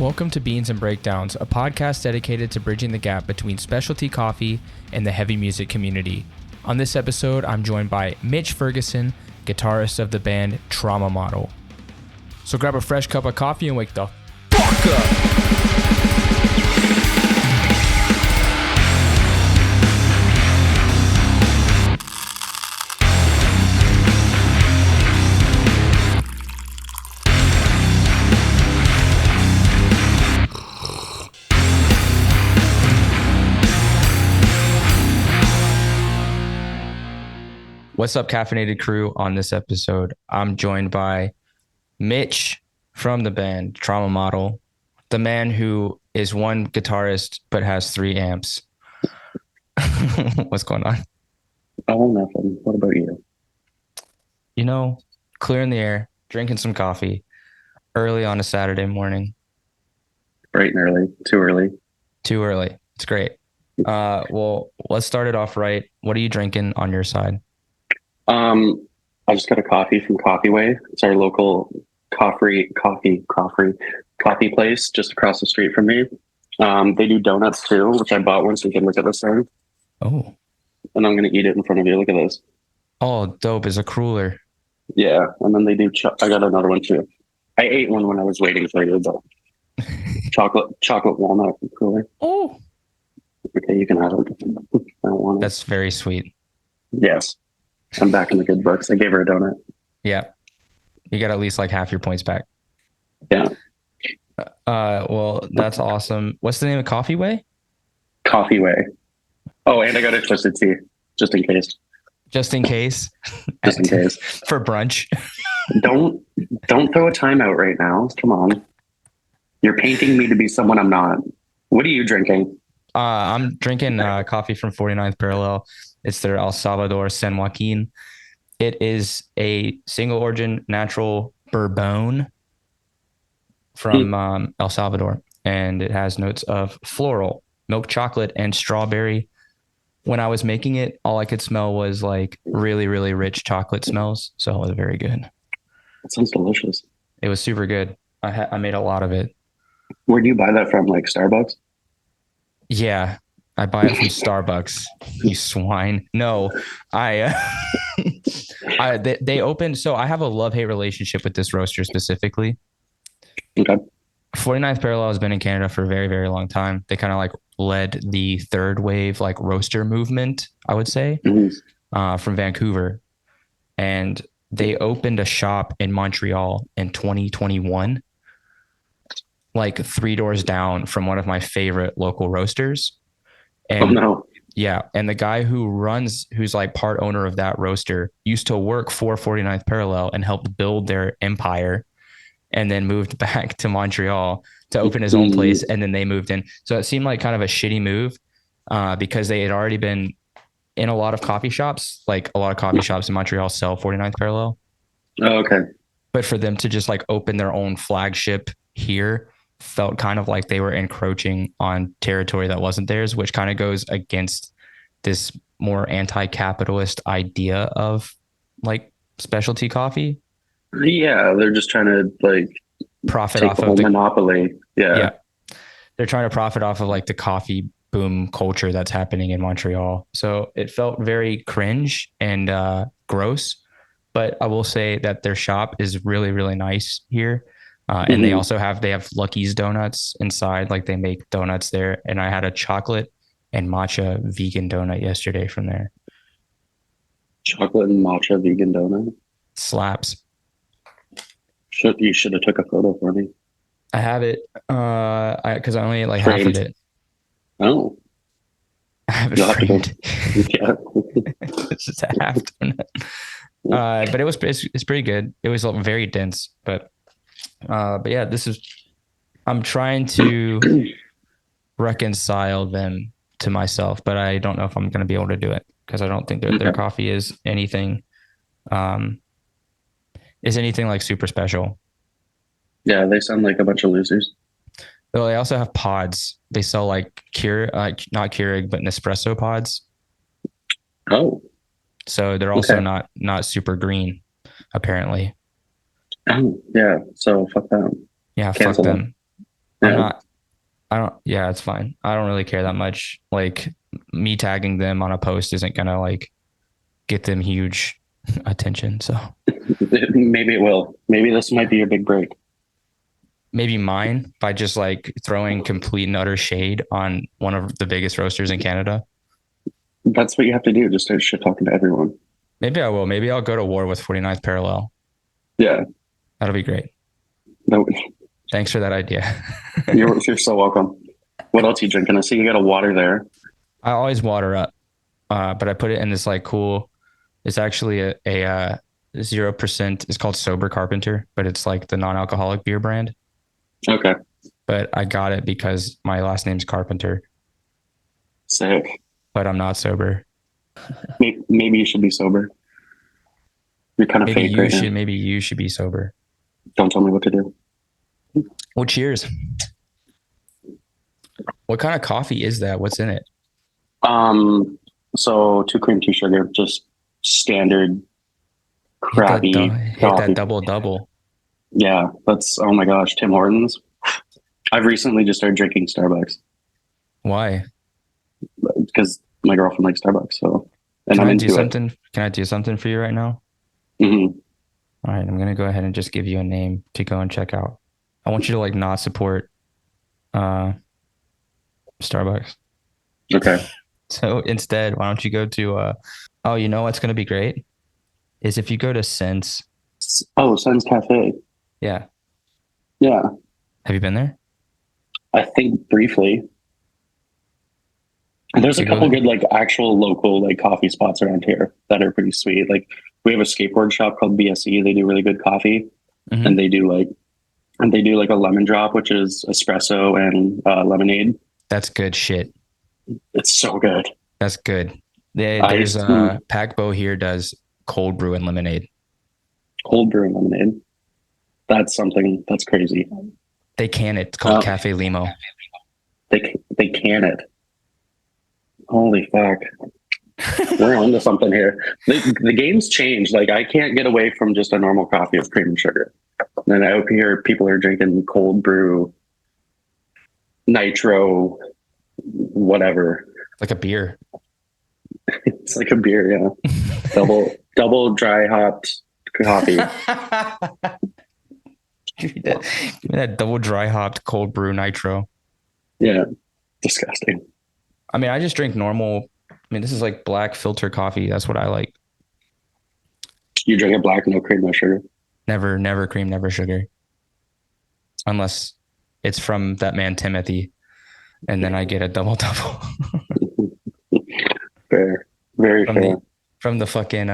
Welcome to Beans and Breakdowns, a podcast dedicated to bridging the gap between specialty coffee and the heavy music community. On this episode, I'm joined by Mitch Ferguson, guitarist of the band Trauma Model. So grab a fresh cup of coffee and wake the fuck up! What's up, caffeinated crew? On this episode, I'm joined by Mitch from the band Trauma Model, the man who is one guitarist but has 3 amps. What's going on? Oh, nothing. What about you? You know, clearing the air, drinking some coffee early on a Saturday morning. Bright and early. Too early. Too early. It's great. Well, let's start it off right. What are you drinking on your side? I just got a coffee from Coffee Way. It's our local coffee place just across the street from me. They do donuts too, which I bought one so you can look at this thing. Oh. And I'm going to eat it in front of you. Look at this. Oh, dope. Is a cruller. Yeah. And then they do, I got another one too. I ate one when I was waiting for you, but chocolate walnut cruller. Oh. Okay, you can have it. I don't want it. That's very sweet. Yes. I'm back in the good books. I gave her a donut. Yeah. You got at least like half your points back. Yeah. Well, that's awesome. What's the name of Coffee Way? Coffee Way. Oh, and I got a twisted tea, just in case. Just in case? Just in case. For brunch. Don't throw a timeout right now. Come on. You're painting me to be someone I'm not. What are you drinking? I'm drinking coffee from 49th Parallel. It's their Salvador San Juaquin. It is a single origin natural bourbon from El Salvador, and it has notes of floral, milk chocolate, and strawberry. When I was making it, all I could smell was like really, really rich chocolate smells. So it was very good. That sounds delicious. It was super good. I made a lot of it. Where do you buy that from? Like Starbucks? Yeah. I buy it from Starbucks, you swine. No, they opened. So I have a love-hate relationship with this roaster specifically. Okay. 49th Parallel has been in Canada for a very, very long time. They kind of like led the third wave, like roaster movement, I would say, from Vancouver. And they opened a shop in Montreal in 2021, like 3 doors down from one of my favorite local roasters. And oh no. Yeah. And the guy who's like part owner of that roaster used to work for 49th Parallel and helped build their empire, and then moved back to Montreal to open his own place. And then they moved in. So it seemed like kind of a shitty move because they had already been in a lot of coffee shops. Like a lot of coffee shops in Montreal sell 49th Parallel. Oh, okay. But for them to just like open their own flagship here felt kind of like they were encroaching on territory that wasn't theirs, which kind of goes against this more anti-capitalist idea of like specialty coffee. Yeah, they're just trying to like profit off of the monopoly. Yeah. They're trying to profit off of like the coffee boom culture that's happening in Montreal. So it felt very cringe and gross, but I will say that their shop is really, really nice here. And they also have Lucky's donuts inside, like they make donuts there. And I had a chocolate and matcha vegan donut yesterday from there. Chocolate and matcha vegan donut? Slaps. You should have took a photo for me. I have it, because I only ate like half of it. Oh. I have it framed. It's just a half donut. But it's pretty good. It was very dense, but yeah, I'm trying to reconcile them to myself, but I don't know if I'm going to be able to do it because I don't think their coffee is anything like super special. Yeah, they sound like a bunch of losers. Well, they also have pods. They sell like not Keurig, but Nespresso pods. Oh. So they're also not super green, apparently. Oh, yeah. So fuck them. Yeah, cancel fuck them. I'm Yeah, not. I don't. Yeah, it's fine. I don't really care that much. Like me tagging them on a post isn't gonna like get them huge attention. So maybe it will. Maybe this might be your big break. maybe mine by just like throwing complete and utter shade on one of the biggest roasters in Canada. That's what you have to do. Just start shit talking to everyone. Maybe I will. Maybe I'll go to war with 49th Parallel. Yeah. That'll be great. No, Thanks for that idea. you're so welcome. What else are you drinking? I see you got a water there. I always water up, but I put it in this like cool. It's actually a 0%. It's called Sober Carpenter, but it's like the non-alcoholic beer brand. Okay. But I got it because my last name's Carpenter, Sick. but I'm not sober. Maybe you should be sober. You're kind of Maybe fake you right should. now. Maybe you should be sober. Don't tell me what to do. Well, cheers. What kind of coffee is that? What's in it? So 2 cream, 2 sugar, just standard crappy Hit coffee. that double. Yeah, that's oh my gosh, Tim Hortons. I've recently just started drinking Starbucks Why? because my girlfriend likes Starbucks. So, and Can I'm I do into it. something? Can I do something for you right now? Mhm. All right, I'm gonna go ahead and just give you a name to go and check out. I want you to like not support Starbucks. Okay. So instead, why don't you go to oh, you know what's gonna be great? Is if you go to Sense. Oh, Sun's Cafe. Yeah. Yeah, Have you been there? I think briefly. There's a You go couple there? good like actual local like coffee spots around here that are pretty sweet. Like we have a skateboard shop called BSE. They do really good coffee, Mhm. and they do like a lemon drop, which is espresso and lemonade. That's good shit. It's so good. That's good. There's Ice, Packbo here does cold brew and lemonade. cold brew and lemonade. That's something that's crazy. They can it. It's called Oh. Cafe Limo. They can it. Holy fuck. We're onto something here. The game's changed. Like I can't get away from just a normal coffee with cream and sugar. And I hope here people are drinking cold brew, nitro, whatever. Like a beer. It's like a beer, yeah. double dry hopped coffee. Give me that double dry hopped cold brew nitro. Yeah. Disgusting. I mean, I just drink normal. I mean, this is like black filter coffee. That's what I like. You drink it black, no cream, no sugar. Never cream, never sugar. Unless it's from that man Timothy. And then I get a double. Fair. Very fair. From the fucking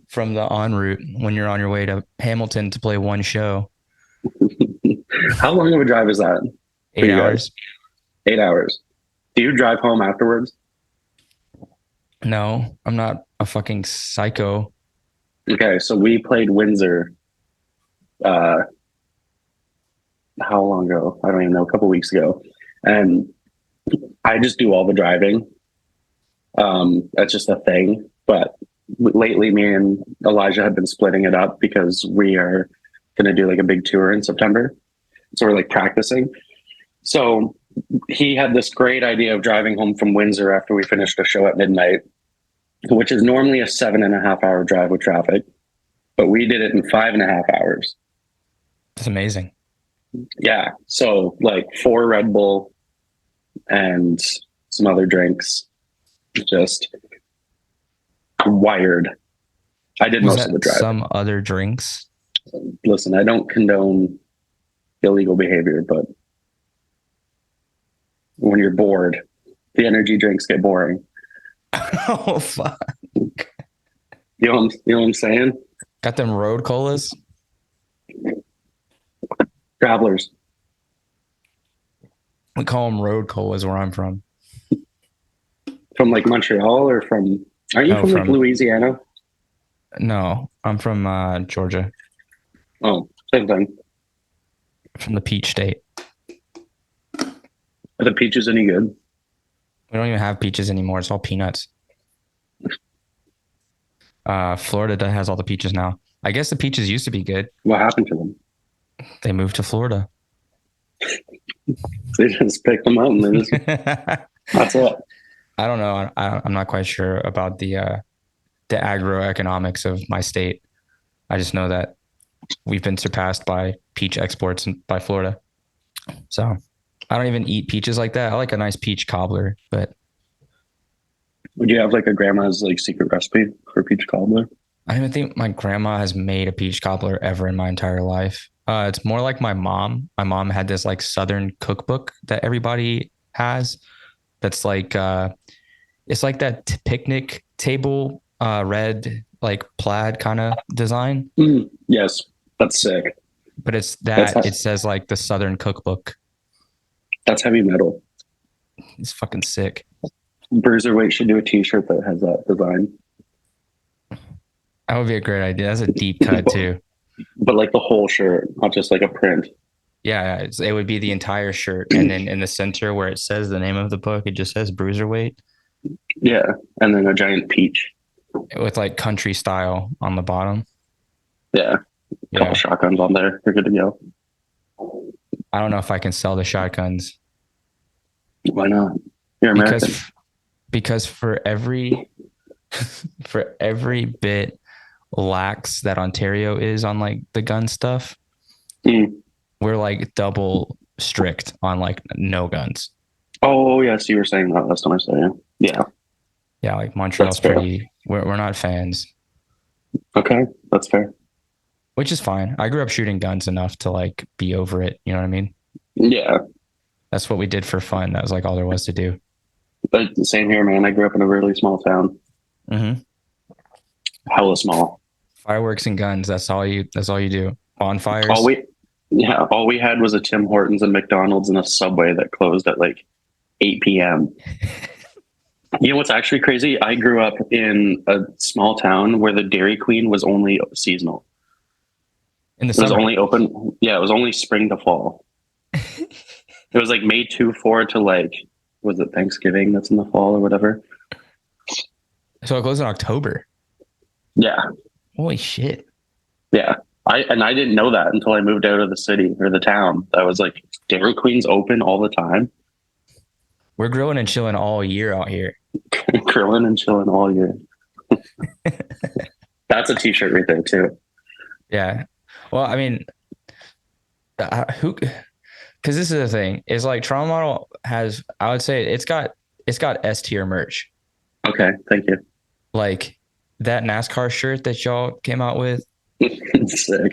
from the en route when you're on your way to Hamilton to play one show. How long of a drive is that? 8 hours. 8 hours. Do you drive home afterwards? No, I'm not a fucking psycho. Okay, so we played Windsor. How long ago? I don't even know. A couple weeks ago, and I just do all the driving. That's just a thing. But lately, me and Elijah have been splitting it up because we are going to do like a big tour in September. So we're like practicing. So he had this great idea of driving home from Windsor after we finished a show at midnight, which is normally a 7.5 hour drive with traffic, but we did it in 5.5 hours. That's amazing. Yeah. So like 4 Red Bull and some other drinks, just wired. I did most of the drive. Some other drinks. Listen, I don't condone illegal behavior, but when you're bored, the energy drinks get boring. Oh fuck! You know what I'm saying? Got them road colas. Travelers. We call them road colas where I'm from. From like Montreal or from? Are you from like Louisiana? No, I'm from Georgia. Oh, same thing. From the Peach State. Are the peaches any good? We don't even have peaches anymore. It's all peanuts. Florida has all the peaches now. I guess the peaches used to be good. What happened to them? They moved to Florida. They just pick them up and they just, I that's it. don't know. I'm not quite sure about the agroeconomics of my state. I just know that we've been surpassed by peach exports by Florida. So I don't even eat peaches like that. I like a nice peach cobbler, but Would you have like a grandma's like secret recipe for peach cobbler? I don't even think my grandma has made a peach cobbler ever in my entire life. It's more like my mom. My mom had this like Southern cookbook that everybody has. That's like it's like that picnic table, red like plaid kind of design, Yes, that's sick. but it's That's that it says like the Southern cookbook. that's heavy metal. It's fucking sick. Bruiserweight should do a T-shirt that has that design, That would be a great idea. That's a deep cut too. but like the whole shirt, not just like a print. Yeah, it would be the entire shirt, and then in the center where it says the name of the book, it just says Bruiserweight Yeah, and then a giant peach. with like country style on the bottom. Yeah, Yeah, couple shotguns on there. You're good to go. I don't know if I can sell the shotguns Why not? You're American. because for every bit lax that Ontario is on like the gun stuff, Mm. we're like double strict on like no guns. Oh yes, you were saying that last time I saw you. Yeah, Yeah, like Montreal's fair. pretty. We're not fans, okay, that's fair. which is fine. I grew up shooting guns enough to like be over it. You know what I mean? Yeah, That's what we did for fun. That was like all there was to do. but same here, man. I grew up in a really small town, Mm-hmm. hella small. Fireworks and guns. That's all you. That's all you do. Bonfires. All we had was a Tim Hortons and McDonald's and a Subway that closed at like 8 p.m. You know what's actually crazy? I grew up in a small town where the Dairy Queen was only seasonal. In the It was summer. only open. Yeah, it was only spring to fall. It was like May 4 to like, was it Thanksgiving that's in the fall or whatever? So it goes in October. Yeah. Holy shit. Yeah. I didn't know that until I moved out of the city or the town. I was like, Dairy Queen's open all the time. We're grilling and chilling all year out here. Grilling and chilling all year. That's a t-shirt right there too. Yeah. Well, I mean, who? Because this is the thing. Is like Toronto Model has. I would say it's got S tier merch. Okay, thank you. Like that NASCAR shirt that y'all came out with Sick.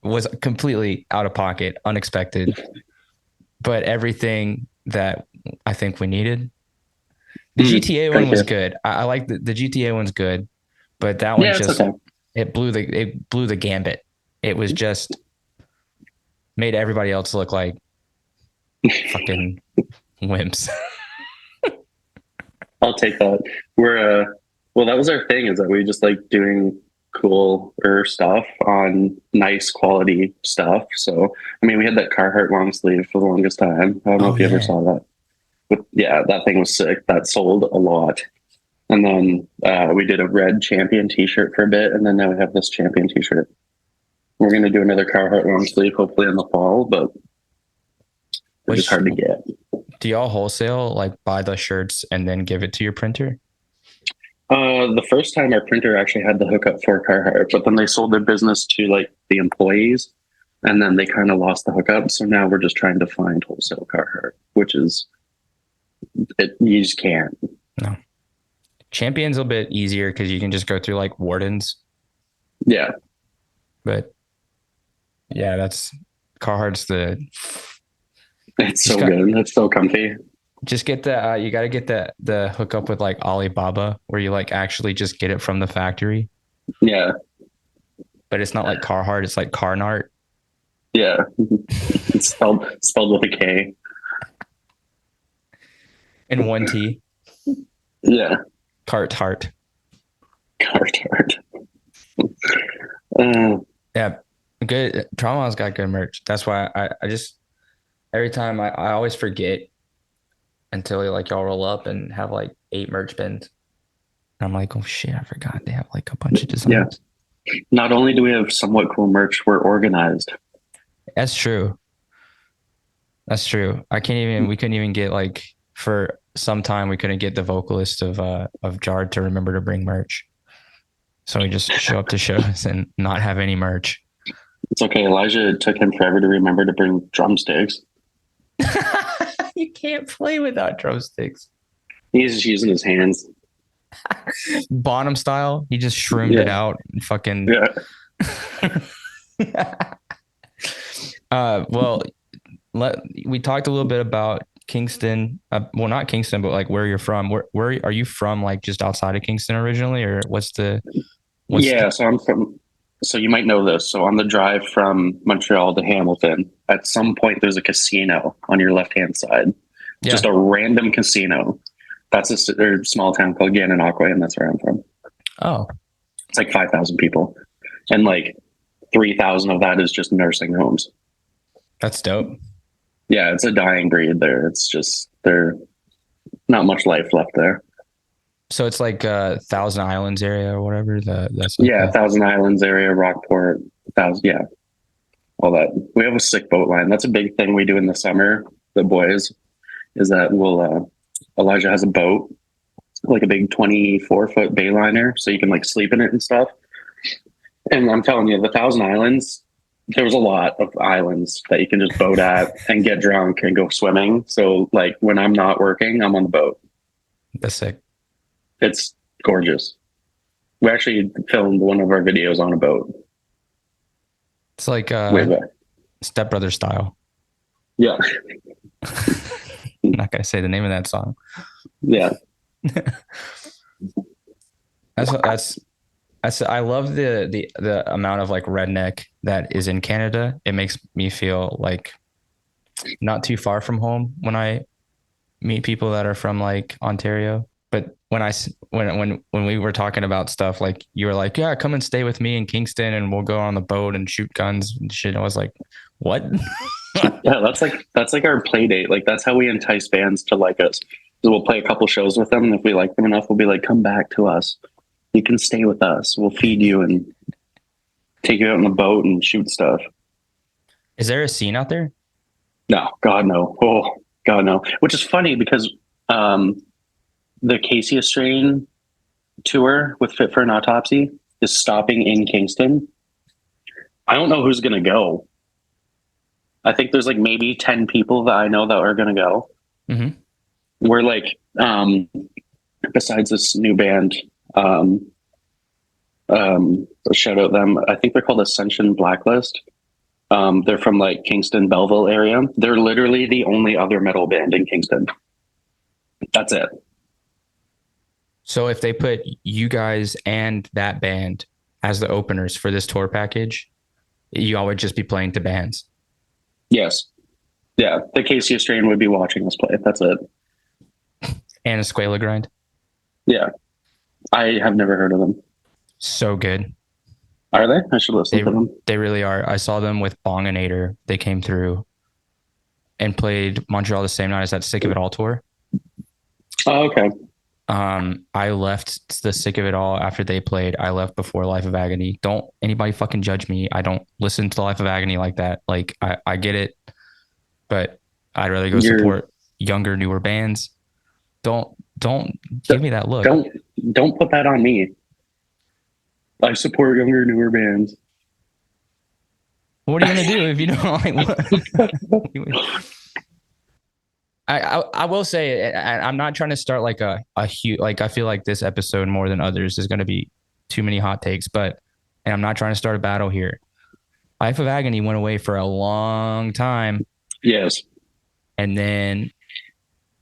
was completely out of pocket, unexpected, but everything that I think we needed. The GTA one Thank was you. good. I like the GTA one's good, but that one Yeah, it's just okay. it blew the gambit. It was just made everybody else look like fucking wimps. I'll take that. We're well, that was our thing, is that we just like doing cooler stuff on nice quality stuff. So I mean, we had that Carhartt long sleeve for the longest time. I don't know Oh if you ever yeah. saw that. But yeah, that thing was sick. That sold a lot. And then we did a red champion t-shirt for a bit, and then now we have this champion t-shirt. We're gonna do another Carhartt long sleeve hopefully in the fall, but they're just hard to get. Do y'all wholesale, like buy the shirts and then give it to your printer? The first time our printer actually had the hookup for Carhartt, but then they sold their business to like the employees, and then they kind of lost the hookup. So now we're just trying to find wholesale Carhartt, which is you just can't. No. Champion's a bit easier because you can just go through like Wardens, Yeah, but yeah, that's Carhartt's the it's so good. It's so comfy. just get the you got to get the hookup with like Alibaba where you like actually just get it from the factory, Yeah, but it's not like Carhartt, it's like Carnart. yeah. It's spelled with a K. And one T. Yeah, Cartart. Carhartt. Yeah, good. Trauma's got good merch. That's why I just every time I always forget until like y'all roll up and have like 8 merch bins. And I'm like, oh shit, I forgot they have like a bunch of designs. Yeah. Not only do we have somewhat cool merch, we're organized. That's true. That's true. We couldn't even get like for some time we couldn't get the vocalist of Jard to remember to bring merch. So we just show up to shows and not have any merch. It's okay. Elijah, it took him forever to remember to bring drumsticks. You can't play without drumsticks. He's just using his hands. Bonham style, he just shroomed it out and fucking. Yeah. Well, we talked a little bit about Kingston. Well, not Kingston, but like where you're from. Where are you from? Like just outside of Kingston originally, or Yeah, so I'm from, so you might know this. So on the drive from Montreal to Hamilton, at some point there's a casino on your left-hand side. Yeah. Just a random casino. That's a small town called Gananoque, and that's where I'm from. Oh. It's like 5,000 people. And like 3,000 of that is just nursing homes. That's dope. Yeah, it's a dying breed there. It's just, there's not much life left there. So it's like Thousand Islands area or whatever. Thousand Islands area, Rockport, all that. We have a sick boat line. That's a big thing we do in the summer. The boys is that Elijah has a boat, like a big 24-foot bay liner, so you can like sleep in it and stuff. And I'm telling you, the Thousand Islands, there's a lot of islands that you can just boat at and get drunk and go swimming. So like when I'm not working, I'm on the boat. That's sick. It's gorgeous. We actually filmed one of our videos on a boat. It's like Step Brother style. Yeah. I'm not gonna say the name of that song. Yeah. That's I love the amount of like redneck that is in Canada. It makes me feel like not too far from home when I meet people that are from like Ontario. But when we were talking about stuff, like you were like, yeah, come and stay with me in Kingston and we'll go on the boat and shoot guns and shit. I was like, what? Yeah, that's like our play date. Like that's how we entice bands to like us. So we'll play a couple shows with them, and if we like them enough, we'll be like, come back to us. You can stay with us. We'll feed you and take you out on the boat and shoot stuff. Is there a scene out there? No, God no. Oh, God no. Which is funny because the Casey Strain tour with Fit for an Autopsy is stopping in Kingston. I don't know who's going to go. I think there's like maybe 10 people that I know that are going to go. Mm-hmm. We're like, besides this new band, shout out them. I think they're called Ascension Blacklist. They're from like Kingston, Belleville area. They're literally the only other metal band in Kingston. That's it. So if they put you guys and that band as the openers for this tour package, you all would just be playing to bands. Yes. Yeah. The Casey Strain would be watching us play. That's it. And Escuela Grind. Yeah. I have never heard of them. So good. Are they? I should listen to them. They really are. I saw them with Bonginator. They came through and played Montreal the same night as that Sick of It All tour. Oh, okay. I left the Sick of It All after they played. I left before Life of Agony. Don't anybody fucking judge me. I don't listen to Life of Agony like that. Like I get it, but I'd rather go support younger, newer bands. Don't give me that look. Don't put that on me. I support younger, newer bands. What are you gonna do if you don't like what? I will say I'm not trying to start like a huge, like I feel like this episode more than others is going to be too many hot takes, and I'm not trying to start a battle here. Life of Agony went away for a long time. Yes. And then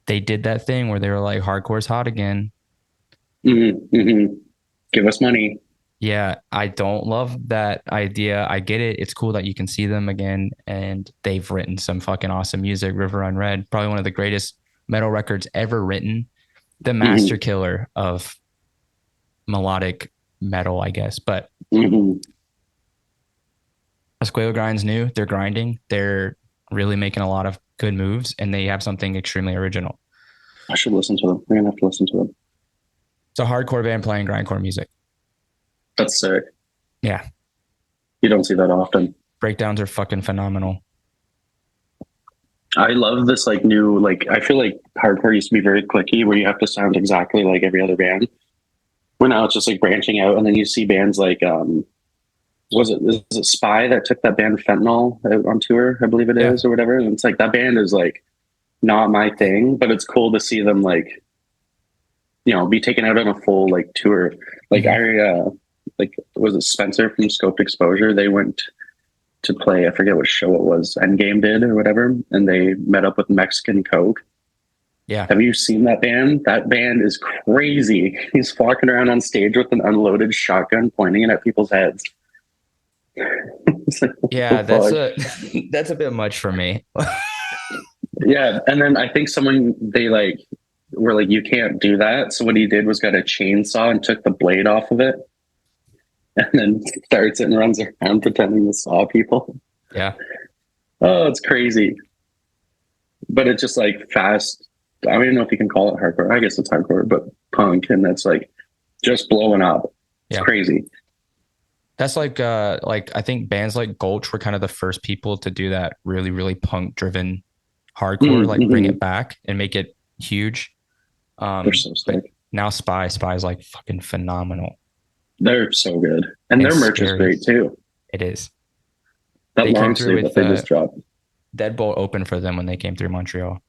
they did that thing where they were like, hardcore's hot again. Mm-hmm. Mm-hmm. Give us money. Yeah, I don't love that idea. I get it. It's cool that you can see them again, and they've written some fucking awesome music. River Unread, probably one of the greatest metal records ever written. The master killer of melodic metal, I guess. But Escuela Grind's new. They're grinding. They're really making a lot of good moves, and they have something extremely original. I should listen to them. We're gonna have to listen to them. It's a hardcore band playing grindcore music. That's sick. Yeah. You don't see that often. Breakdowns are fucking phenomenal. I love this like new like I feel like hardcore used to be very clicky where you have to sound exactly like every other band. Where now it's just like branching out, and then you see bands like is it Spy that took that band Fentanyl out on tour, I believe it Yeah. is, or whatever. And it's like that band is like not my thing, but it's cool to see them like, be taken out on a full like tour. Like Mhm. like was it Spencer from Scoped Exposure? They went to play, I forget what show it was, Endgame did or whatever, and they met up with Mexican Coke. Yeah. Have you seen that band? That band is crazy. He's walking around on stage with an unloaded shotgun pointing it at people's heads. It's like, what Yeah, the that's fuck? a that's a bit much for me. Yeah. And then I think they like were like, you can't do that. So what he did was got a chainsaw and took the blade off of it and then starts and runs around pretending to saw people. Yeah. Oh, it's crazy. But it's just like fast. I don't even know if you can call it hardcore. I guess it's hardcore, but punk. And that's like just blowing up. It's Yeah. crazy. That's like I think bands like Gulch were kind of the first people to do that really, really punk driven hardcore, like bring Mm-hmm. it back and make it huge. They're so But sick. now Spy is like fucking phenomenal. They're so good. And And their merch is scary. great too. It is. That They came long through sleeve that with they just dropped. Deadbolt open for them when they came through Montreal,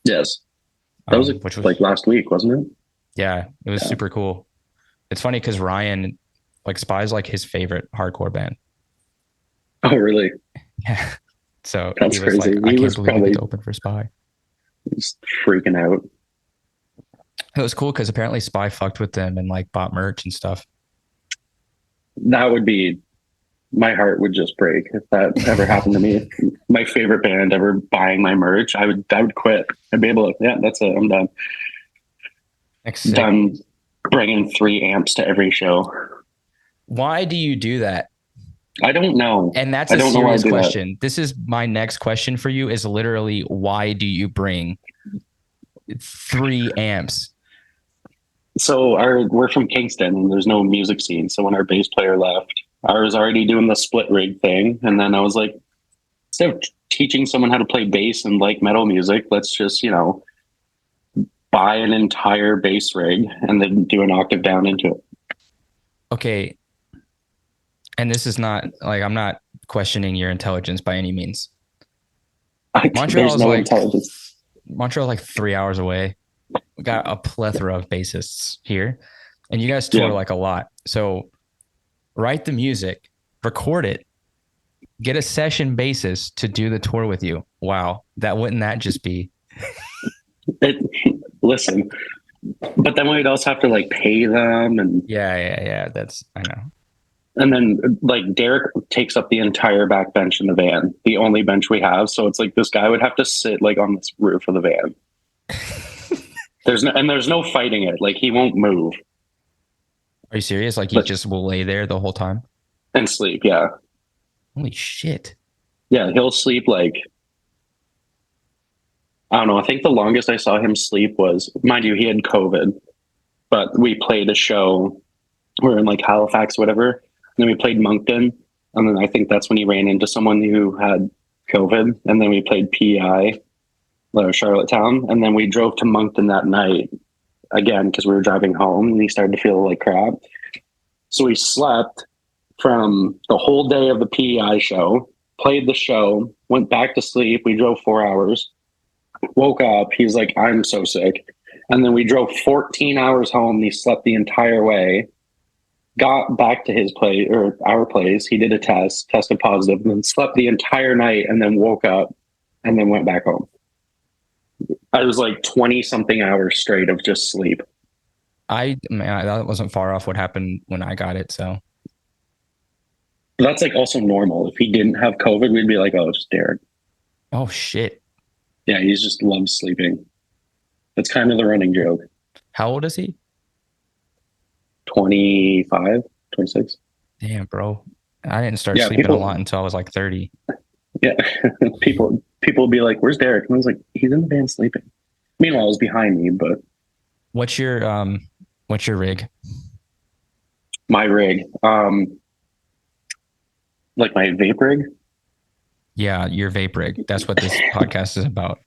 Yes. That was which like was, last week, wasn't it? yeah, it was Yeah. super cool. It's funny because Ryan, like Spy's like his favorite hardcore band. Oh, really? Yeah. So he That's was like, crazy. I He can't was believe we get probably to open for Spy. just freaking out. It was cool because apparently Spy fucked with them and like bought merch and stuff. That would be my heart would just break if that ever happened to me. My favorite band ever buying my merch, I would quit. I'd be able to. Yeah, that's it. I'm done. Like sick. Done bringing 3 amps to every show. Why do you do that? I don't know. And that's I a don't know why I serious do that. question. This is my next question for you is literally why do you bring 3 amps? So we're from Kingston and there's no music scene. So when our bass player left, I was already doing the split rig thing. And then I was like, instead of teaching someone how to play bass and like metal music, let's just, buy an entire bass rig and then do an octave down into it. Okay. And this is not like I'm not questioning your intelligence by any means. Montreal There's is no like intelligence. 3 hours away. We got a plethora of bassists here, and you guys tour Yeah. like a lot. So write the music, record it, get a session bassist to do the tour with you. Wow, that just be? Listen, but then we'd also have to like pay them Yeah. That's I know. and then like Derek takes up the entire back bench in the van, the only bench we have. So it's like this guy would have to sit like on this roof of the van. There's no fighting it. Like he won't move Are you serious? Like you but just will lay there the whole time? and sleep. Yeah. Holy shit! Yeah. He'll sleep like, I don't know. I think the longest I saw him sleep was, mind you, he had COVID, but we played a show. We're in like Halifax, whatever. And then we played Moncton. And then I think that's when he ran into someone who had COVID. And then we played PI, Charlottetown. And then we drove to Moncton that night again because we were driving home and he started to feel like crap. So we slept from the whole day of the PEI show, played the show, went back to sleep. We drove 4 hours, woke up. He's like, I'm so sick. And then we drove 14 hours home. He slept the entire way, got back to his place or our place. He did a test, tested positive, and then slept the entire night and then woke up and then went back home. I was like 20 something hours straight of just sleep. That wasn't far off what happened when I got it. So But that's like also normal. If he didn't have COVID, we'd be like, oh, it's Derek. oh shit! Yeah, he's just loves sleeping. That's kind of the running joke. How old is he? 25, 26. Damn, bro. I didn't start Yeah, sleeping a lot until I was like 30. yeah, people will be like, "Where's Derek?" And I was like, "He's in the van sleeping." Meanwhile, it was behind me, but What's your rig? my rig, like my vape rig. Yeah, your vape rig. That's what this podcast is about.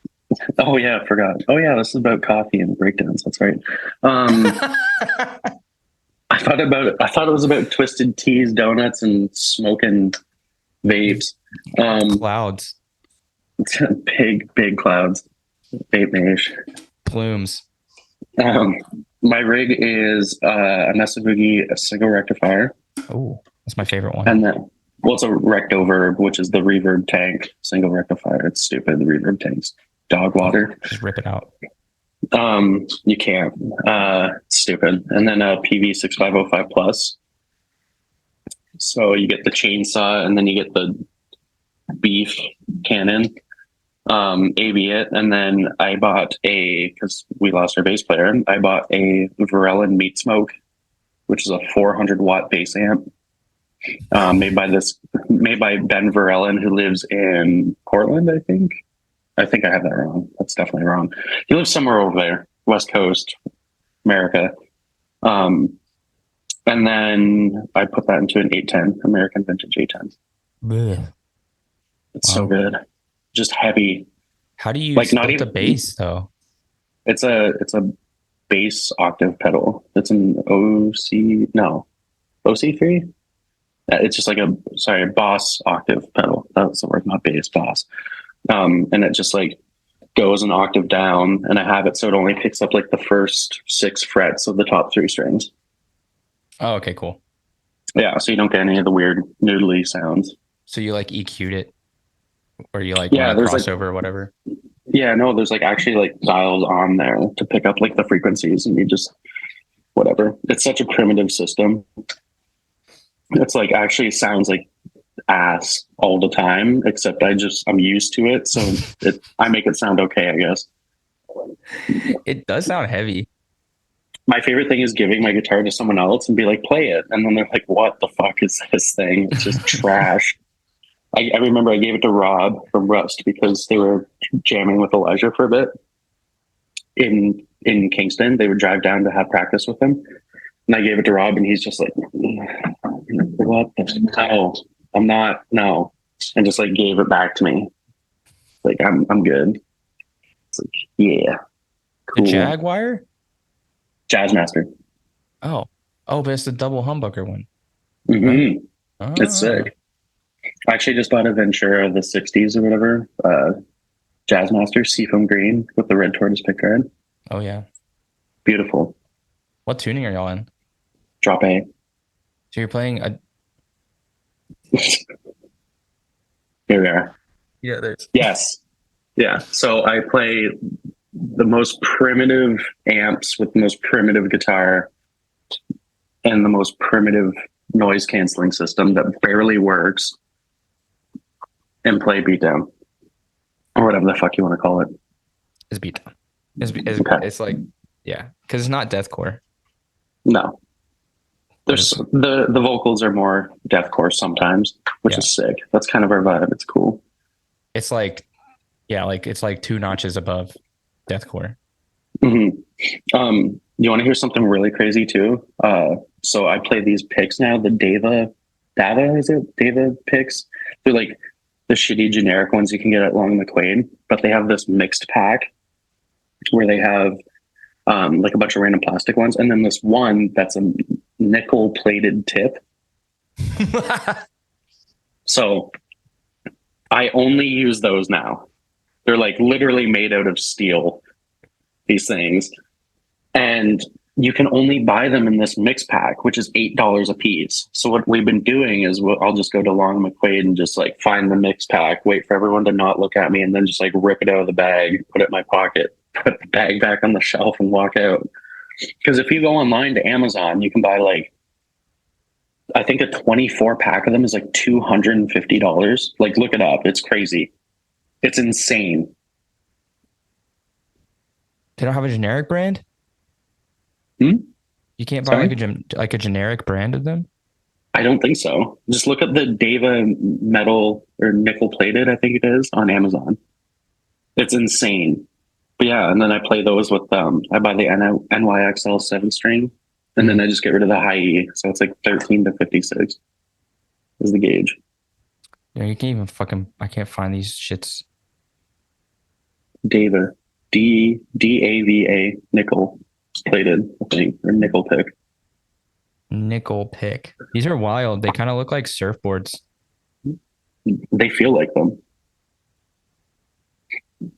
Oh yeah, I forgot. Oh yeah, this is about coffee and breakdowns. That's right. Um, I thought it was about twisted teas, donuts, and smoking vapes. Um, Clouds, big clouds. Vape mage. plumes. Um, my rig is a Mesa Boogie, a single rectifier, Oh, that's my favorite one. and then well, it's a Rectoverb, which is the reverb tank single rectifier. It's stupid. The reverb tank's dog water. Just rip it out. You can't. It's stupid. And then a PV 6505 plus. So you get the chainsaw, and then you get the beef cannon. AB it, and then I bought because we lost our bass player. I bought a Varellin Meat Smoke, which is a 400 watt bass amp, made by Ben Varellin, who lives in Portland. I think I have that wrong. That's definitely wrong. He lives somewhere over there, West Coast, America. And then I put that into an 810, American vintage 810. Blech. It's so good. Just heavy. How do you Like, not split the even- bass though? It's a bass octave pedal. It's an OC3. It's just like a Boss octave pedal. That's the word, not bass, Boss. And it just like goes an octave down, and I have it so it only picks up like the first 6 frets of the top 3 strings. Oh, okay, cool. Yeah, so you don't get any of the weird noodly sounds. So you like EQ'd it, or you like Yeah, want there's, crossover or whatever? Yeah, no, there's like actually like dials on there to pick up like the frequencies, and you just whatever. It's such a primitive system. It's like actually sounds like ass all the time, except I'm used to it, so I make it sound okay, I guess. It does sound heavy. My favorite thing is giving my guitar to someone else and be like, play it, and then they're like, what the fuck is this thing? It's just trash. I remember I gave it to Rob from Rust because they were jamming with Elijah for a bit in Kingston. They would drive down to have practice with him, and I gave it to Rob, and he's just like, what the no, I'm not, no, and just like gave it back to me. Like, I'm good. It's like, yeah, The cool. Jaguar? Jazzmaster. Oh, but it's the double humbucker one. Mm-hmm. Oh. It's sick. I actually just bought a Ventura of the 60s or whatever, Jazzmaster Seafoam Green with the red tortoise pickguard. Oh yeah. Beautiful. What tuning are y'all in? Drop A. So you're playing a Here we are. yeah. There's Yes. Yeah. So I play the most primitive amps with the most primitive guitar and the most primitive noise canceling system that barely works, and play beatdown or whatever the fuck you want to call it. It's beatdown. Okay. It's like yeah, because it's not deathcore. No. There's the vocals are more deathcore sometimes, which is sick. That's kind of our vibe. It's cool. It's like it's like 2 notches above deathcore. Mm-hmm. You want to hear something really crazy too? So I play these picks now. The Dava is it? Dava picks. They're like the shitty generic ones you can get at Long McQuaid, but they have this mixed pack where they have like a bunch of random plastic ones, and then this one that's a nickel plated tip. So I only use those now. They're like literally made out of steel, these things. And you can only buy them in this mix pack, which is $8 a piece. So what we've been doing is I'll just go to Long McQuaid and just like find the mix pack, wait for everyone to not look at me, and then just like rip it out of the bag, put it in my pocket, put the bag back on the shelf and walk out. Because if you go online to Amazon, you can buy like, I think a 24 pack of them is like $250. Like, look it up. It's crazy. It's insane. They don't have a generic brand? Hmm? You can't buy Sorry? like a generic brand of them? I don't think so. Just look up the Dava metal or nickel plated, I think it is, on Amazon. It's insane. But yeah, and then I play those with I buy the NYXL 7-string, and then I just get rid of the high E. So it's like 13 to 56 is the gauge. You know, you can't even fucking. I can't find these shits. Dava. Dava nickel plated, I think, or nickel pick. Nickel pick. These are wild. They kind of look like surfboards. They feel like them. The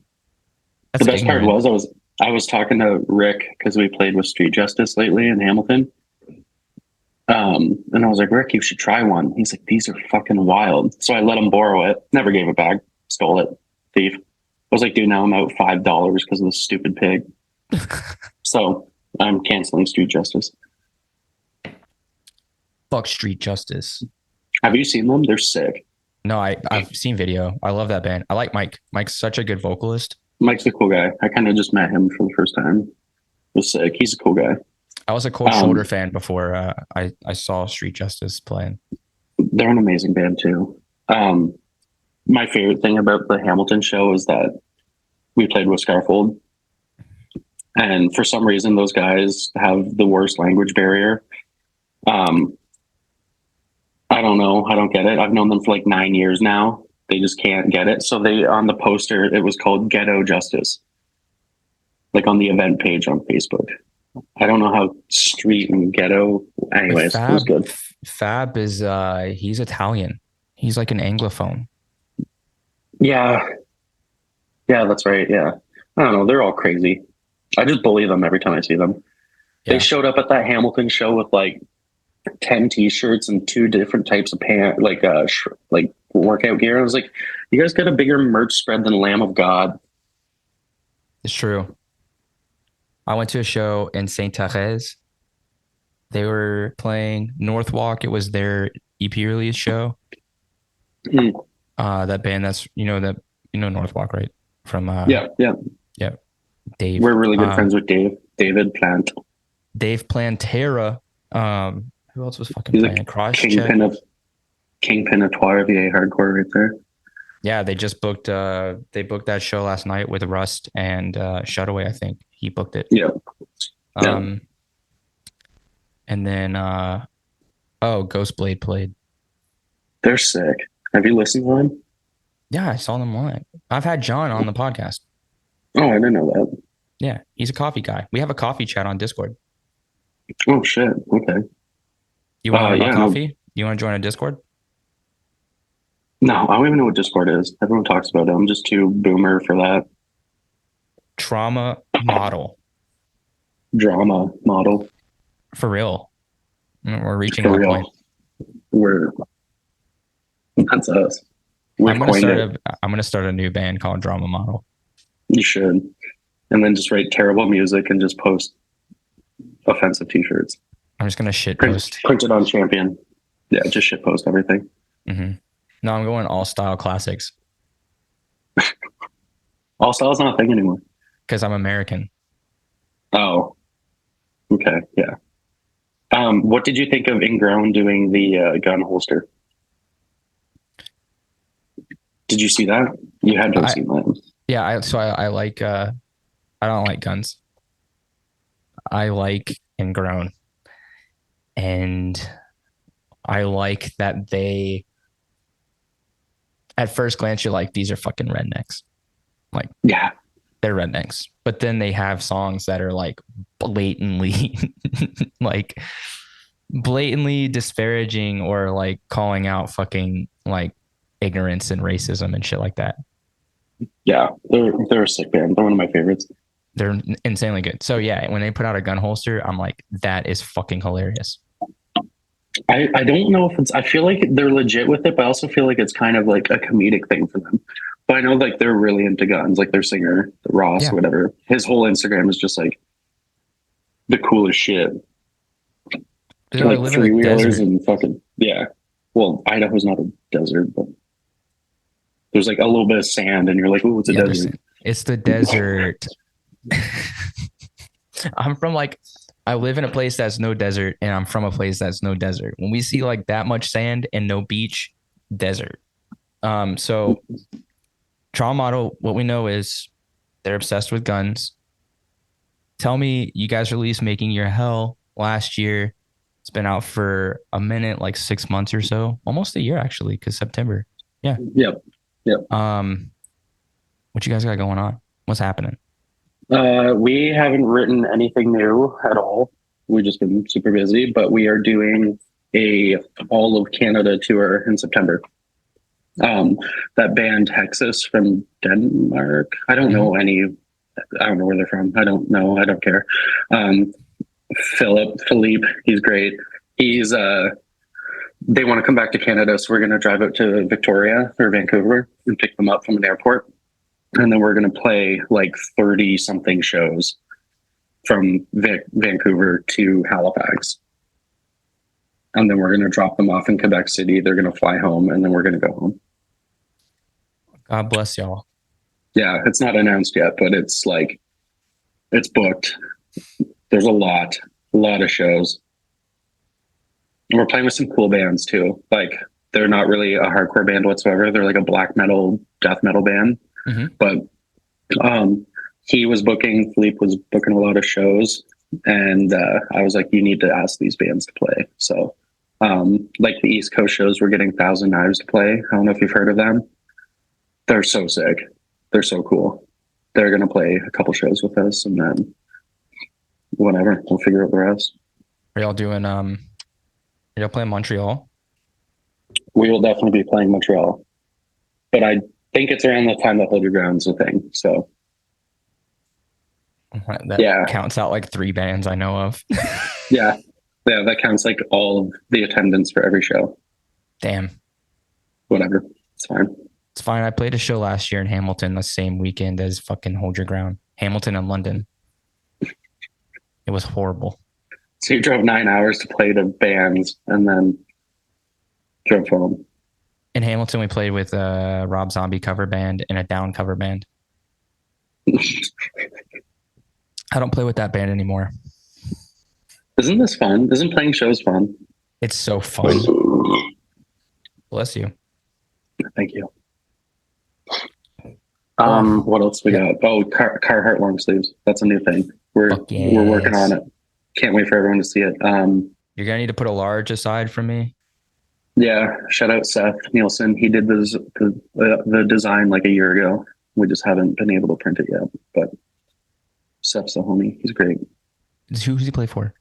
That's best part ignorant. was I was talking to Rick because we played with Street Justice lately in Hamilton. And I was like, Rick, you should try one. He's like, these are fucking wild. So I let him borrow it. Never gave it back. Stole it. Thief. I was like, dude, now I'm out $5 because of this stupid pig. So I'm canceling Street Justice. Fuck Street Justice. Have you seen them? They're sick. No, I've seen video. I love that band. I like Mike. Mike's such a good vocalist. Mike's a cool guy. I kind of just met him for the first time. It was sick. He's a cool guy. I was a Cold Shoulder fan before I saw Street Justice playing. They're an amazing band too. My favorite thing about the Hamilton show is that we played with Scarfold, and for some reason, those guys have the worst language barrier. Um, I don't know. I don't get it. I've known them for like 9 years now. They just can't get it. So they on the poster, it was called Ghetto Justice, like on the event page on Facebook. I don't know how street and ghetto. Anyways, it was good. Fab is he's Italian. He's like an Anglophone. Yeah, yeah, that's right. Yeah, I don't know. They're all crazy. I just bully them every time I see them. Yeah. They showed up at that Hamilton show with like 10 t-shirts and two different types of pants, like workout gear. I was like, you guys got a bigger merch spread than Lamb of God. It's true. I went to a show in Saint Therese. They were playing Northwalk. It was their EP release show. That band that's Northwalk, right? From yeah. Dave. We're really good friends with David Plant. Dave Plantera. Who else was fucking playing? Kingpin of Trois-Rivières hardcore right there. Yeah, they just booked that show last night with Rust and Shutaway, I think. He booked it. Yeah. And then Ghostblade played. They're sick. Have you listened to them? Yeah, I saw them live. I've had John on the podcast. Oh, I didn't know that. Yeah, he's a coffee guy. We have a coffee chat on Discord. Oh shit. Okay. You want to coffee? You want to join a Discord? No, I don't even know what Discord is. Everyone talks about it. I'm just too boomer for that. Drama model. For real. We're reaching that point. That's us. I'm gonna start a new band called Drama Model. You should. And then just write terrible music and just post offensive t-shirts. I'm just gonna shit post. Print it on Champion. Yeah, just shit post everything. Mm-hmm. No, I'm going all style classics. All style's not a thing anymore. Because I'm American. Oh. Okay, yeah. What did you think of Ingrown doing the gun holster? Did you see that? You had to have seen that. Yeah, I like I don't like guns. I like Ingrown. And I like that they at first glance you're like, these are fucking rednecks. Like, yeah, they're rednecks. But then they have songs that are like blatantly disparaging or like calling out fucking like ignorance and racism and shit like that. Yeah, they're a sick band. They're one of my favorites. They're insanely good. So yeah, when they put out a gun holster, I'm like, that is fucking hilarious. I don't know if it's, I feel like they're legit with it, but I also feel like it's kind of like a comedic thing for them. But I know like they're really into guns, like their singer, Ross, or whatever. His whole Instagram is just like the coolest shit. Like three-wheelers and fucking, yeah. Well, Idaho's not a desert, but there's like a little bit of sand and you're like, oh, it's a desert. It's the desert. I live in a place that's no desert and I'm from a place that's no desert. When we see like that much sand and no beach, desert. So Trauma Model, what we know is they're obsessed with guns. Tell me, you guys released Making Your Hell last year. It's been out for a minute, like 6 months or so, almost a year actually, because September. Yeah. Yep. Yep. Um, what you guys got going on? What's happening? We haven't written anything new at all. We've just been super busy, but we are doing a all of Canada tour in September. Um, that band Texas from Denmark. I don't Mhm. know any. I don't know where they're from. I don't know. I don't care. Um, Philippe, he's great. He's they want to come back to Canada, so we're going to drive out to Victoria or Vancouver and pick them up from an airport, and then we're going to play like 30 something shows from Vancouver to Halifax. And then we're going to drop them off in Quebec City. They're going to fly home, and then we're going to go home. God bless y'all. Yeah, it's not announced yet, but it's like it's booked. There's a lot of shows. And we're playing with some cool bands too. Like they're not really a hardcore band whatsoever. They're like a black metal, death metal band. Mm-hmm. But um, Philippe was booking a lot of shows, and I was like, you need to ask these bands to play. So, like the East Coast shows, we're getting Thousand Knives to play. I don't know if you've heard of them. They're so sick. They're so cool. They're gonna play a couple shows with us, and then whatever, we'll figure out the rest. Are y'all doing are y'all playing Montreal? We will definitely be playing Montreal, but I think it's around the time that Hold Your Ground's a thing. So That yeah, counts out like three bands I know of. yeah, yeah. That counts like all of the attendance for every show. Damn. Whatever, it's fine. It's fine. I played a show last year in Hamilton the same weekend as fucking Hold Your Ground. Hamilton and London. It was horrible. So you drove 9 hours to play to bands and then drove home. In Hamilton, we played with a Rob Zombie cover band and a Down cover band. I don't play with that band anymore. Isn't this fun? Isn't playing shows fun? It's so fun. Bless you. Thank you. Well, What else we got? Oh, Carhartt long sleeves. That's a new thing. We're working on it. Can't wait for everyone to see it. You're gonna need to put a large aside for me. Yeah, shout out Seth Nielsen. He did the design like a year ago. We just haven't been able to print it yet. But Seth's a homie. He's great. Who does he play for?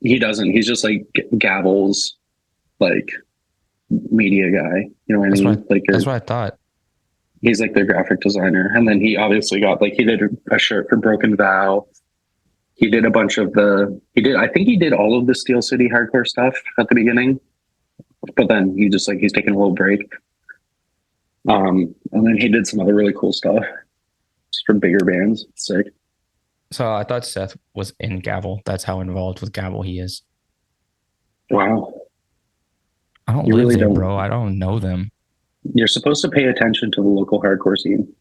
He doesn't. He's just like Gavel's like media guy. You know what I mean? That's what I thought. He's like their graphic designer. And then he obviously got like he did a shirt for Broken Vow. He did a bunch of I think he did all of the Steel City hardcore stuff at the beginning. But then he's taking a little break. And then he did some other really cool stuff just for bigger bands. Sick. So I thought Seth was in Gavel. That's how involved with Gavel he is. Wow. I don't You live really there, don't. bro. I don't know them. You're supposed to pay attention to the local hardcore scene.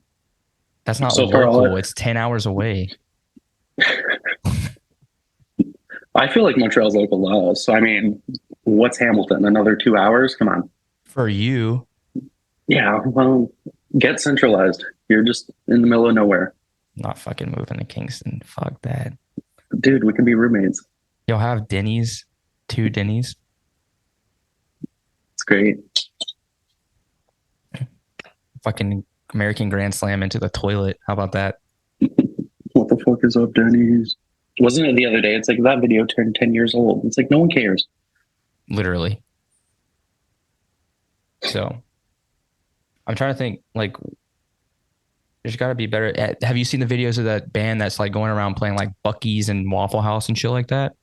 That's not So local. It's 10 hours away. I feel like Montreal's local to us. So I mean, what's Hamilton? Another 2 hours? Come on. For you, Yeah, well, get centralized. You're just in the middle of nowhere. not fucking moving to Kingston. Fuck that. Dude, we can be roommates. You'll have Denny's, 2 Denny's. It's great. Fucking American Grand Slam into the toilet. How about that? What the fuck is up, Denny's? Wasn't it the other day? It's like that video turned 10 years old. It's like no one cares. Literally. So I'm trying to think, like, there's got to be better. Have you seen the videos of that band that's like going around playing like Buc-ee's and Waffle House and shit like that?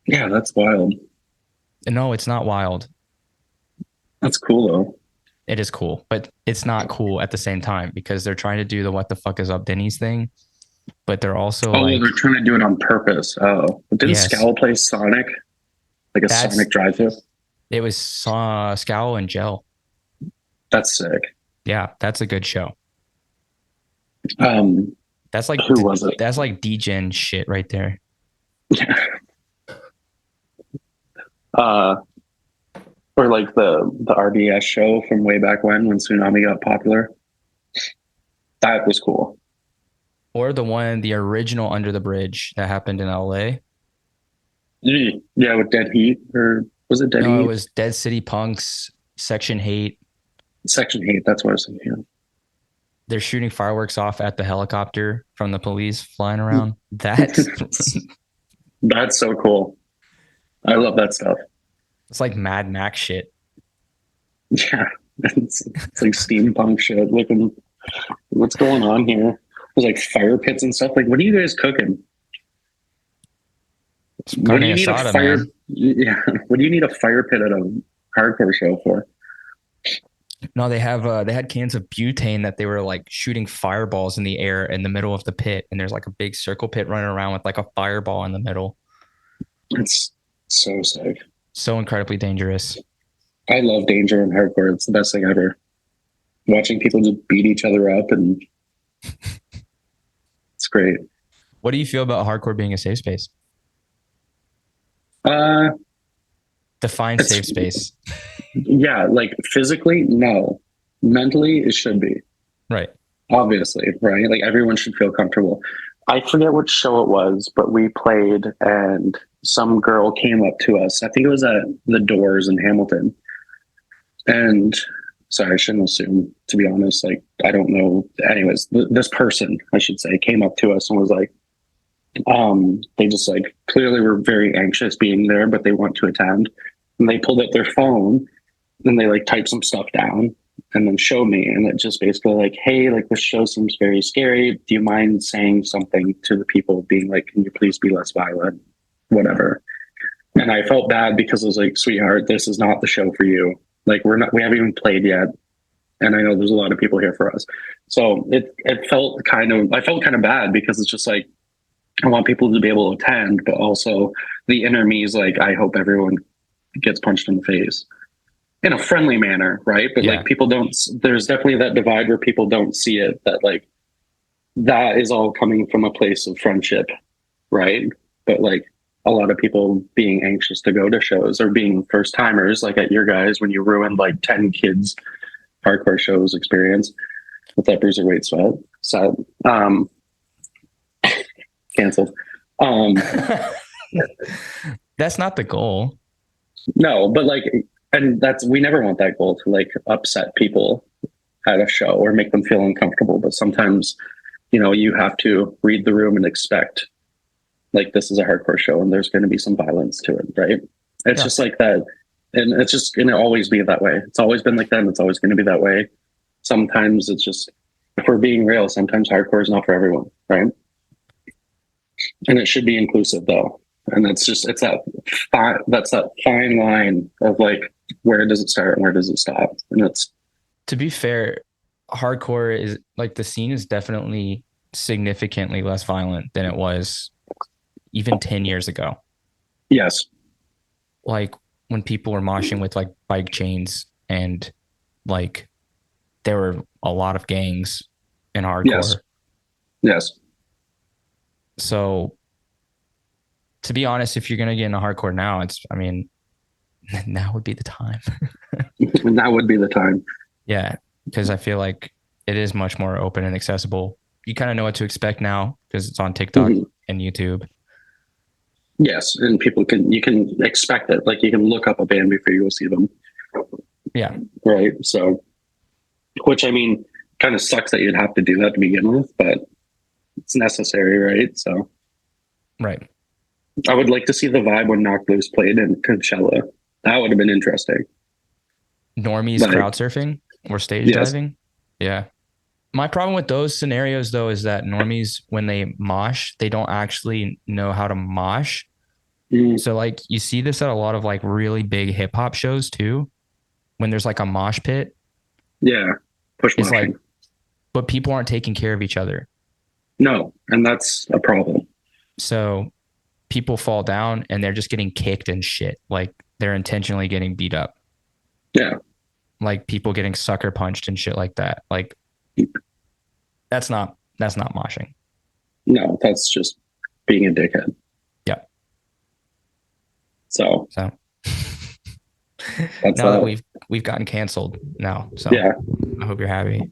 Yeah, that's wild. No, it's not wild. That's cool though. It is cool, but it's not cool at the same time because they're trying to do the what the fuck is up Denny's thing, but they're also like, they're trying to do it on purpose. Oh, but didn't Scowl play Sonic? Like a Sonic drive-thru? It was Scowl and Gel. That's sick. Yeah, that's a good show. That's like who was it? That's like D-Gen shit right there. Yeah. Or like the RDS show from way back when Tsunami got popular. That was cool. Or the original Under the Bridge that happened in LA. Yeah, with Dead Heat, or was it Dead Heat? No, it was Dead City Punks, Section Hate. Section 8, that's what I was thinking. They're shooting fireworks off at the helicopter from the police flying around. That's That's so cool. I love that stuff. it's like Mad Max shit. Yeah. It's like steampunk shit. Looking, what's going on here? There's like fire pits and stuff. Like, what are you guys cooking? It's What carne do you need a asada, fire? man. Yeah. What do you need a fire pit at a hardcore show for? No, they had cans of butane that they were like shooting fireballs in the air in the middle of the pit, and there's like a big circle pit running around with like a fireball in the middle. It's so sick. So incredibly dangerous. I love danger and hardcore. It's the best thing ever. Watching people just beat each other up, and it's great. What do you feel about hardcore being a safe space? Uh, Define it's safe space. yeah, like physically, no. Mentally, it should be. Right. Obviously, right? Like everyone should feel comfortable. I forget what show it was, but we played and some girl came up to us. I think it was at the Doors in Hamilton. And sorry, I shouldn't assume, to be honest. Like, I don't know. Anyways, this person, I should say, came up to us and was like, they just like clearly were very anxious being there, but they want to attend. And they pulled out their phone and they like typed some stuff down and then showed me. And it just basically like, hey, like this show seems very scary. Do you mind saying something to the people, being like, can you please be less violent? Whatever. And I felt bad because I was like, sweetheart, this is not the show for you. Like we haven't even played yet. And I know there's a lot of people here for us. So I felt kind of bad because it's just like, I want people to be able to attend, but also the inner me is like, I hope everyone gets punched in the face in a friendly manner, right? But Yeah. like people don't, there's definitely that divide where people don't see it, that like that is all coming from a place of friendship, right? But like a lot of people being anxious to go to shows or being first timers, like at your guys, when you ruined like 10 kids hardcore shows experience with that bruiserweight sweat. So, canceled. That's not the goal. No, but like, and we never want that goal to like upset people at a show or make them feel uncomfortable. But sometimes, you have to read the room and expect like this is a hardcore show and there's going to be some violence to it, right? It's just like that. And it's just going to always be that way. It's always been like that. And it's always going to be that way. Sometimes it's just, if we're being real, sometimes hardcore is not for everyone, right? And it should be inclusive though. And it's that fine line of like, where does it start and where does it stop? And it's, to be fair, hardcore is like the scene is definitely significantly less violent than it was even 10 years ago. yes. Like when people were moshing with like bike chains and like there were a lot of gangs in hardcore. Yes. So to be honest, if you're going to get into hardcore now, now would be the time. And that would be the time. Yeah. Because I feel like it is much more open and accessible. You kind of know what to expect now because it's on TikTok and YouTube. Yes. And you can expect it. Like you can look up a band before you go see them. Yeah. Right. So, which kind of sucks that you'd have to do that to begin with, but it's necessary. Right. So, right. I would like to see the vibe when Knocked Loose played in Coachella. That would have been interesting. Normies crowd surfing or stage diving. Yeah. My problem with those scenarios though is that normies, when they mosh, they don't actually know how to mosh. So like you see this at a lot of like really big hip hop shows too, when there's like a mosh pit. Yeah. Push moshing. Like, but people aren't taking care of each other. No. And that's a problem. So people fall down and they're just getting kicked and shit. Like they're intentionally getting beat up. Yeah. Like people getting sucker punched and shit like that. Like that's not moshing. No, that's just being a dickhead. Yeah. So now that we've gotten canceled now. So yeah, I hope you're happy.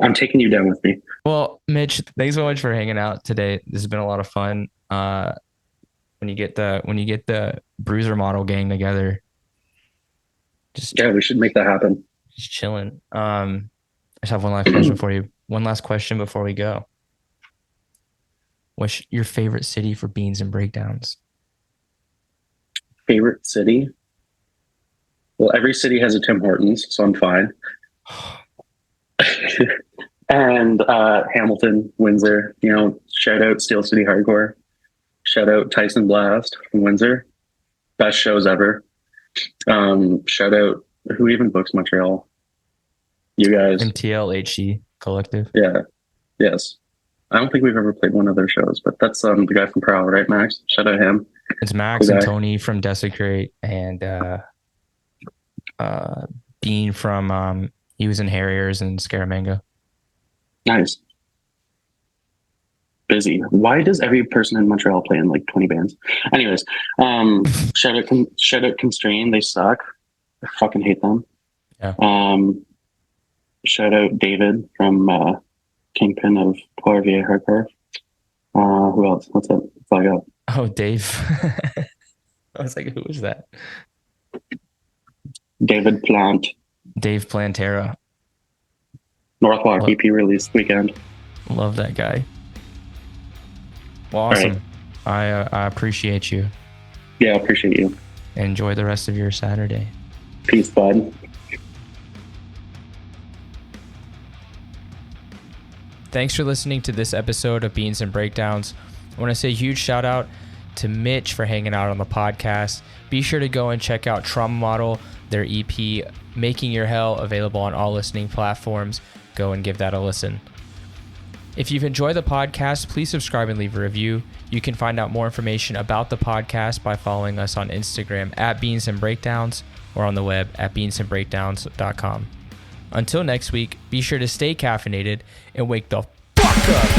I'm taking you down with me. Well, Mitch, thanks so much for hanging out today. This has been a lot of fun. When you get the Bruiser model gang together, we should make that happen. Just chilling. I just have one last question for you. One last question before we go. What's your favorite city for beans and breakdowns? Favorite city? Well, every city has a Tim Hortons, so I'm fine. And Hamilton, Windsor, shout out Steel City Hardcore. Shout out Tyson Blast from Windsor. Best shows ever. Shout out, who even books Montreal? You guys. MTLHC Collective. Yeah. Yes. I don't think we've ever played one of their shows, but that's the guy from Praph, right, Max? Shout out him. It's Max and Tony from Desecrate, and Bean from he was in Harriers and Scaramanga. Nice. Busy. Why does every person in Montreal play in like 20 bands? Anyways, shout out Constrain. They suck. I fucking hate them. Yeah. Shout out David from Kingpin of Poirier Hardcore. Who else? What's up? That's all I got. Oh, Dave. I was like, who is that? David Plant. Dave Plantera. Northwalk EP release weekend. Love that guy. Well, awesome. Right. I appreciate you. Yeah, I appreciate you. Enjoy the rest of your Saturday. Peace, bud. Thanks for listening to this episode of Beans and Breakdowns. I want to say a huge shout out to Mitch for hanging out on the podcast. Be sure to go and check out Trauma Model, their EP, Making Your Hell, available on all listening platforms. Go and give that a listen. If you've enjoyed the podcast, please subscribe and leave a review. You can find out more information about the podcast by following us on Instagram at Beans and Breakdowns or on the web at beansandbreakdowns.com. Until next week, be sure to stay caffeinated and wake the fuck up.